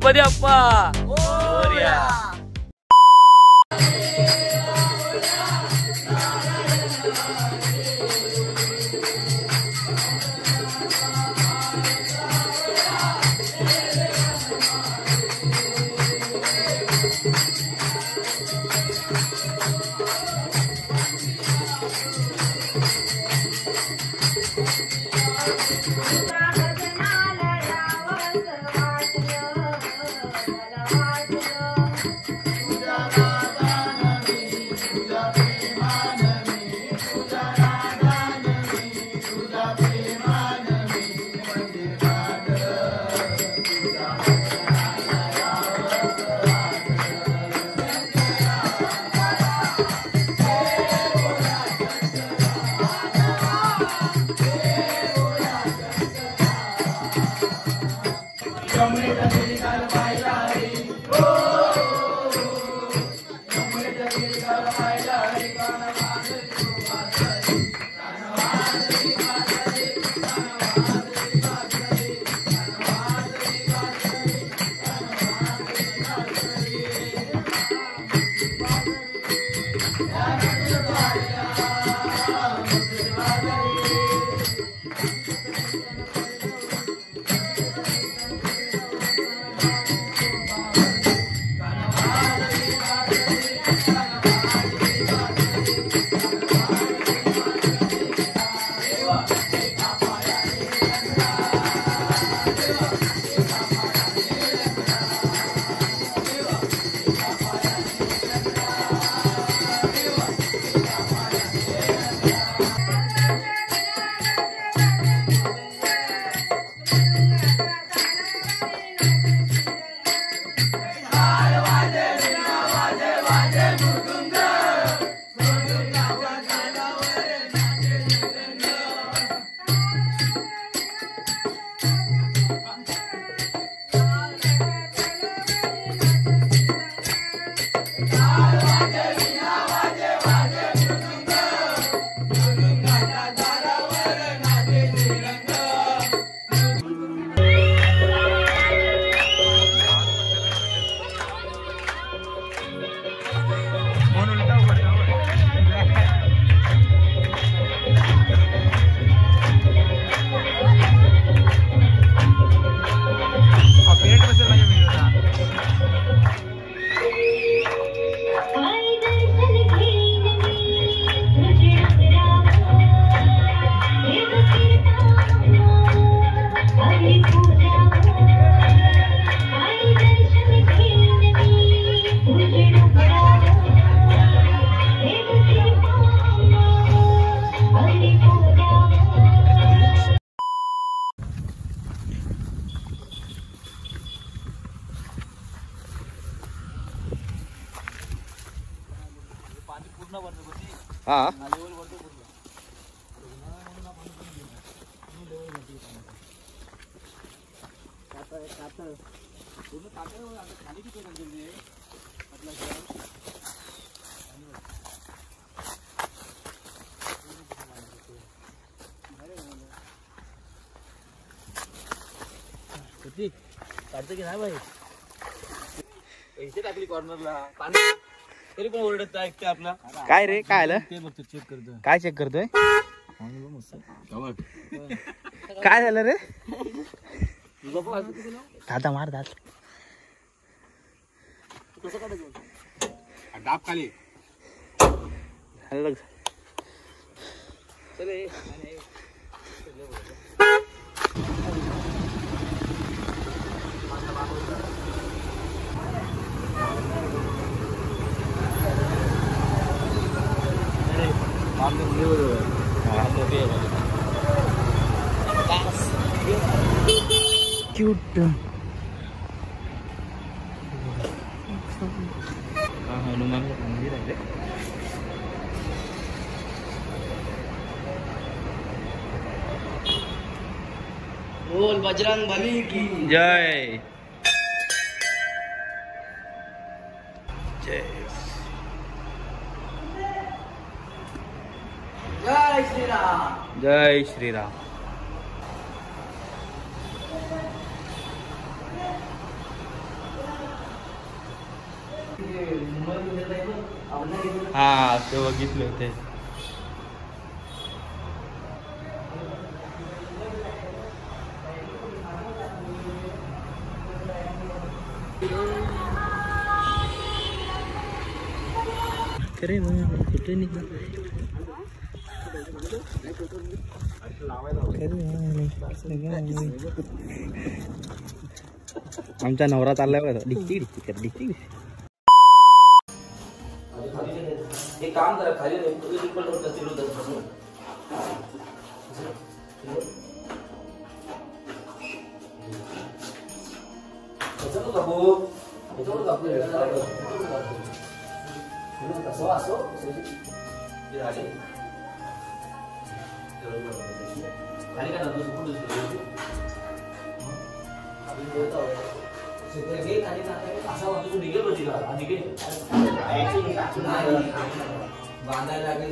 गणपती बाप्पा मोरया. हाँ काढतो की नाही भाई पैसे टाकली कॉर्नरला पाणी तरी पण ओरडत ऐकते आपला काय रे काय आलं ते बघतो चेक करतो काय चेक करतोय काय झालं रे दादा मार दात कसं काढायचं डाब खाली झालं चले क्यूट हनुमान मंदिर आहे रे बोल बजरंग बली की जय जय जय श्रीराम जय श्रीराम हा ते बघितले होते. अरे कुठे आमचा नवरा चाललाय बघा. डिक्की डिक्की कर डिक्की. एक काम करा खाली तिकडून बांधायला लागेल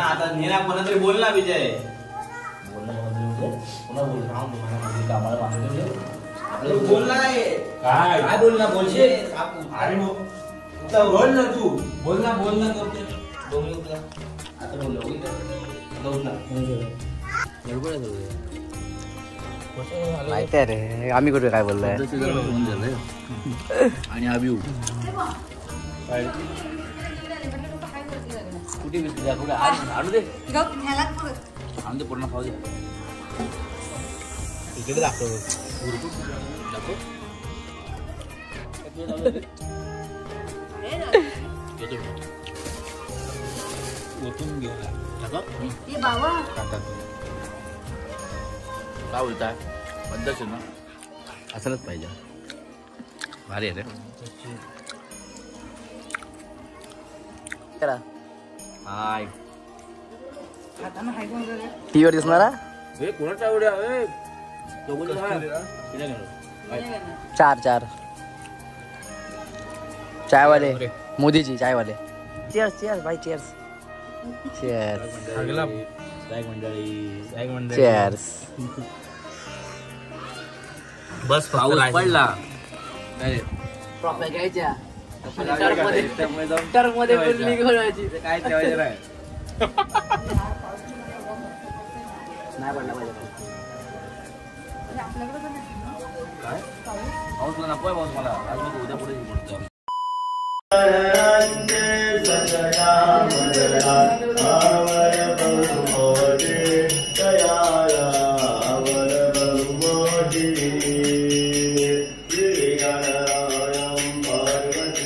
आता नेना कोणा तरी बोल ना विजय. पुन्हा बोल कामाला बांधून बोल नाही काय बोल ना बोलशे. अरे बोल ना तू. बोल ना आता बोल माहिती आहे रे आम्ही कुठे काय बोललोय. आणि अभिऊ कुठे कुठे आणू दे आणू दे पूर्ण खाऊ दे. इकडे दाखव ओतून गेला काय बोलताय पद्धत ना असलच पाहिजे. भारी आहे रे. हाय टीव्हीवर दिसणारा कोणाचा एवढ्या चार चाय वाले मोदीजी चाय वाले. चीयर्स चीयर्स भाई चीयर्स चीयर्स मंडळी चीयर्स. बस पाऊस पडला घ्यायच्या काय ठेवायचं नाही. नाही पडला पाहिजे काय पाऊस मला नको पाऊस मला आज मी उद्या पुढे बोलतो.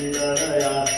Parvati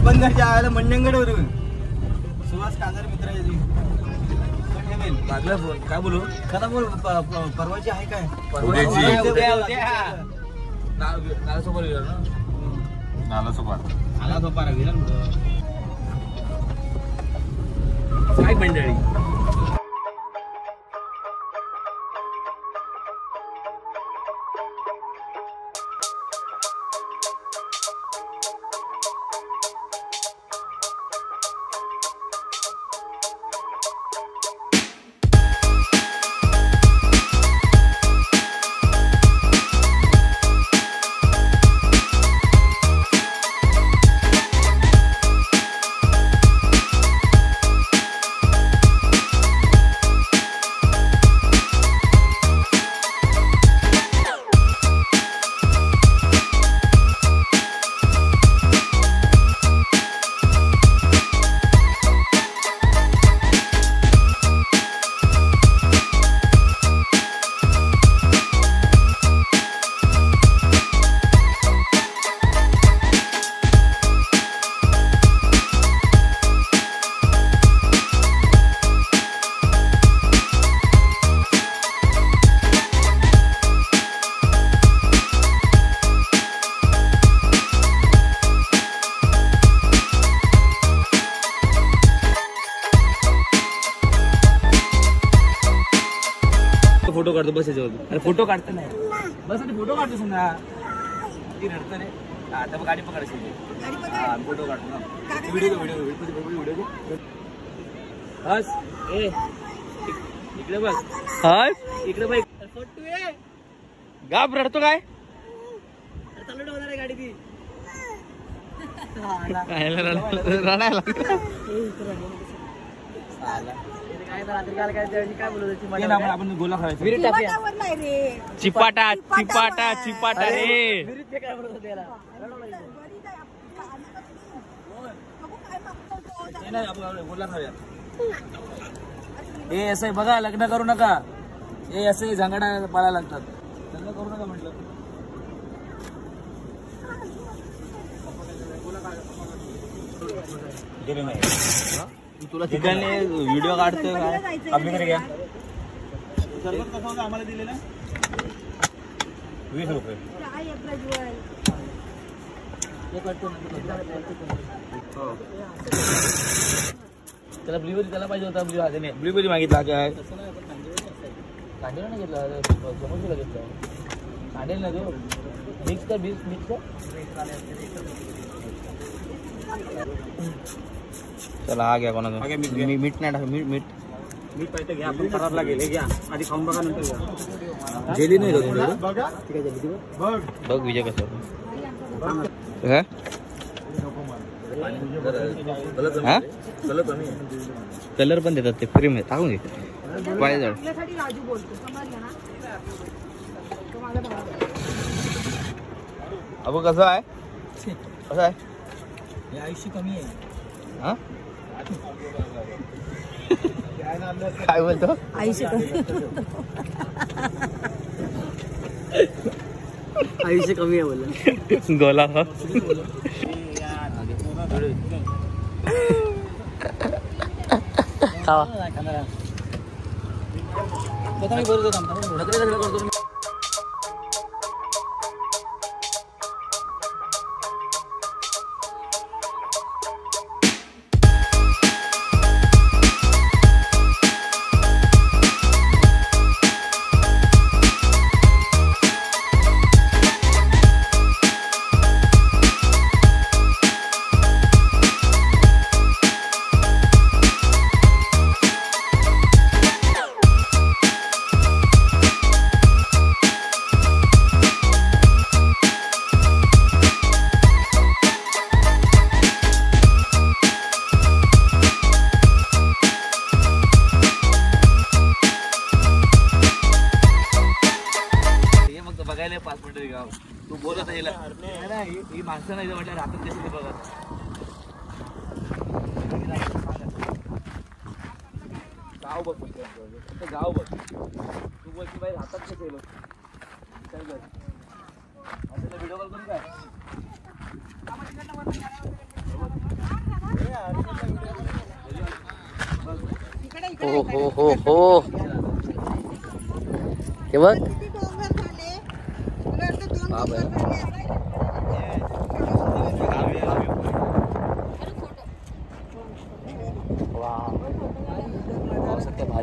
बंदरच्या आयला मंडंगडवर सुहास कांजार मित्र लागला फोन काय बोलू का बोल परवाची आहे काय काय मंडळी फोटो काढतो बस याच्यावरती अरे फोटो काढतो नाही बस फोटो काढतो ना ती रडतं रे आता गाडी पकडायची फोटो काढतो ना व्हिडिओ हस ए इकडे बस हस इकडे बघ फोटो ये गाब रडतो काय चालू होणार आहे गाडी ती रडायला आपण गोला खायचा चिपाटा चिपाटा चिपाटा रे गोला खाऊया हे असं बघा लग्न करू नका हे असं झांगडा पाळायला लागतात लग्न करू नका म्हटलं तुला ठिकाणी व्हिडिओ काढतोय आपल्याकडे घ्या आम्हाला दिलेला 20 रुपये त्याला ब्ल्यूबेरी त्याला पाहिजे होता ब्ल्यूबेरी मागितला काय कांडेल नाही घेतला समोरला घेतला कांडेल ना तो मिक्स कर मिक्स कर चला हा घ्या कोणाचा मीठ नाही टाक मीठ मीठ मीठ पाहिजे घ्या आपण खराब लागेल घ्या आधी खाऊन बघा नंतर घ्या जेली नाही का तुमच्याकडे बघ विजय कसं कलर पण देतात ते फ्री मध्ये टाकून घे पाहिजे अबो कसं आहे कसं आहे हे आयुष्य कमी आहे हा काय बोलतो आयुष्य आयुष्य कमी आहे बोल गोला खावा ही माणसं नाही म्हटलं रात्री कशी ते बघा. गाव बघ फक्त गाव बघ. तू बोल की बाई राहतात कसे लोक काय कर असं व्हिडिओ कॉल करून काय हो हो हो हो हे बघ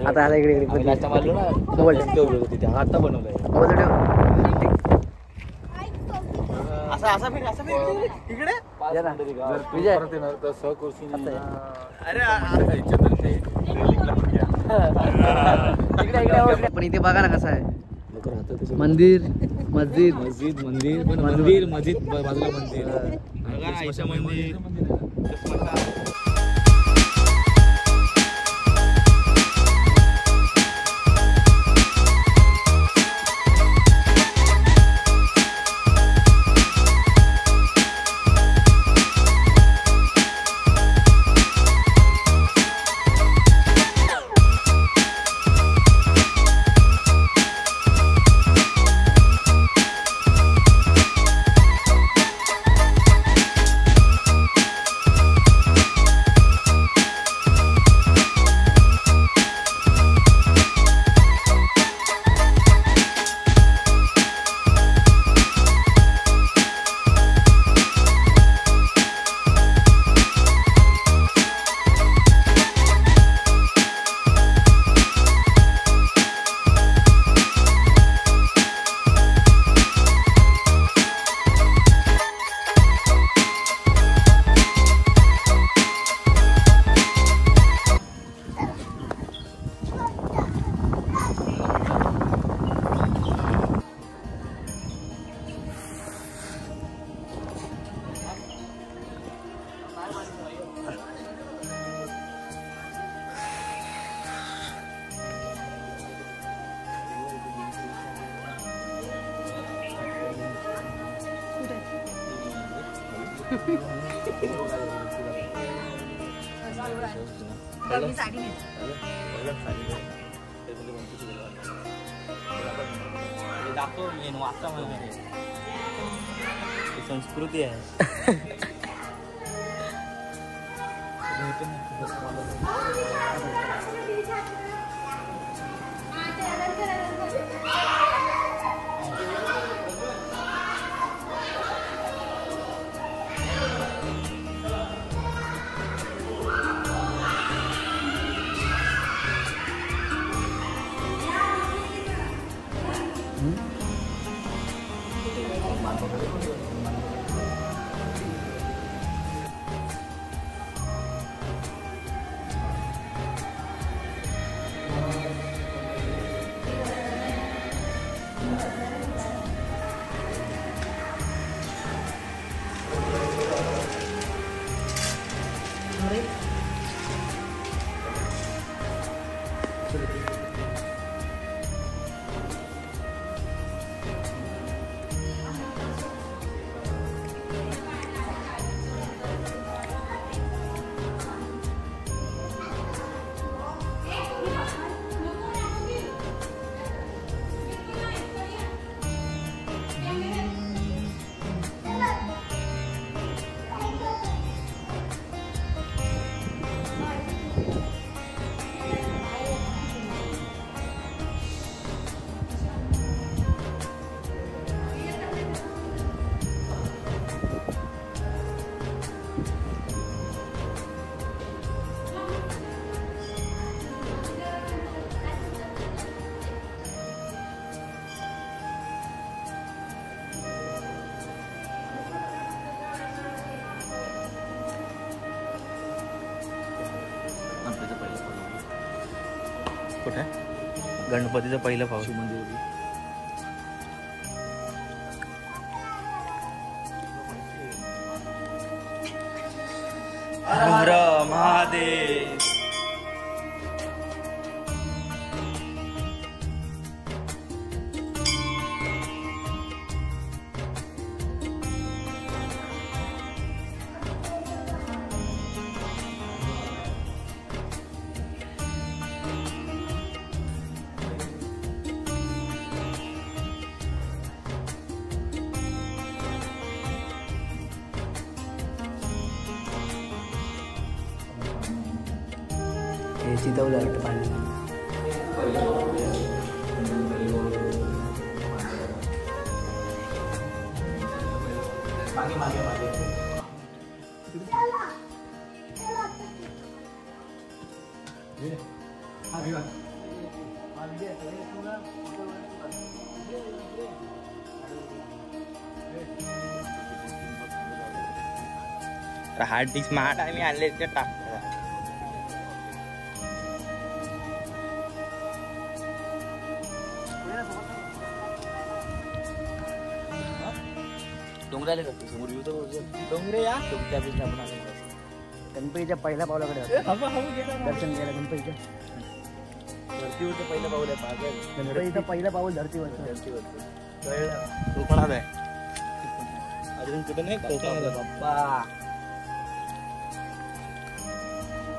आता इकडे इकडे नाश्ता मारलो ना तिथे आता बनवलंय असा असा फिर इकडे विजय पण इथे बघा ना कसं आहे मंदिर मस्जिद मस्जिद मंदिर पण मंदिर मस्जिद बाजूला मंदिर आयशा मंदिर. संस्कृती आहे. कुठे गणपतीचं पहिलं पाऊस मंदिर महादेव. हे चितवलं वाटतं पाणी. मागे मागे मागे हार्ड डिस्क स्मार्ट आहे मी आणले ते टाक. डोंगराला करतो समोर येऊ तर डोंगरे या तुमच्या बिझनेस आपण आलो. गणपतीच्या पहिल्या पावलाकडे दर्शन घ्यायला. गणपतीच्या धरतीवरचं पहिलं पाऊल आहे पागल. गणपतीचं पहिलं पाऊल धरतीवरचं. कळलं कोकणात आहे. अजून कुठे नाही कोकणात बाप्पा.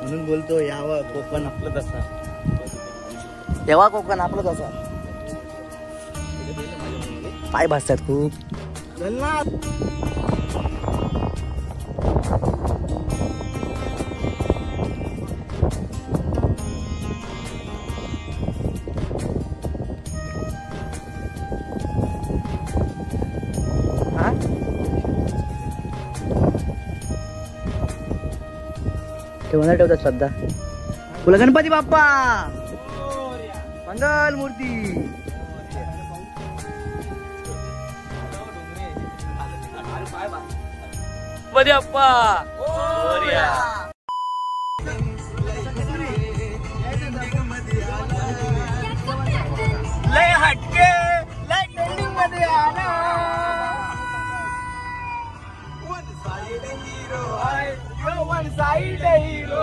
म्हणून बोलतो यावं कोकण आपलं तसा. तेव्हा कोकण आपलं तसा. पाय भासतात खूप. ठेवणार ठेवतात श्रद्धा. बोला गणपती बाप्पा मंगल मूर्ती. गणपती बाप्पा लय हटके लय ट्रेंडिंग मध्ये आला. वन साइड हिरो आहे वन साइड हिरो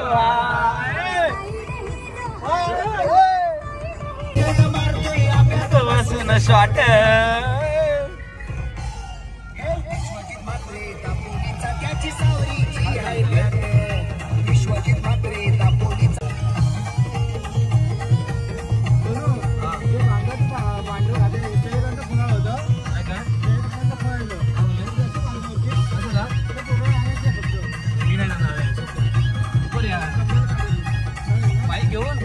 बसून शॉट. घेऊन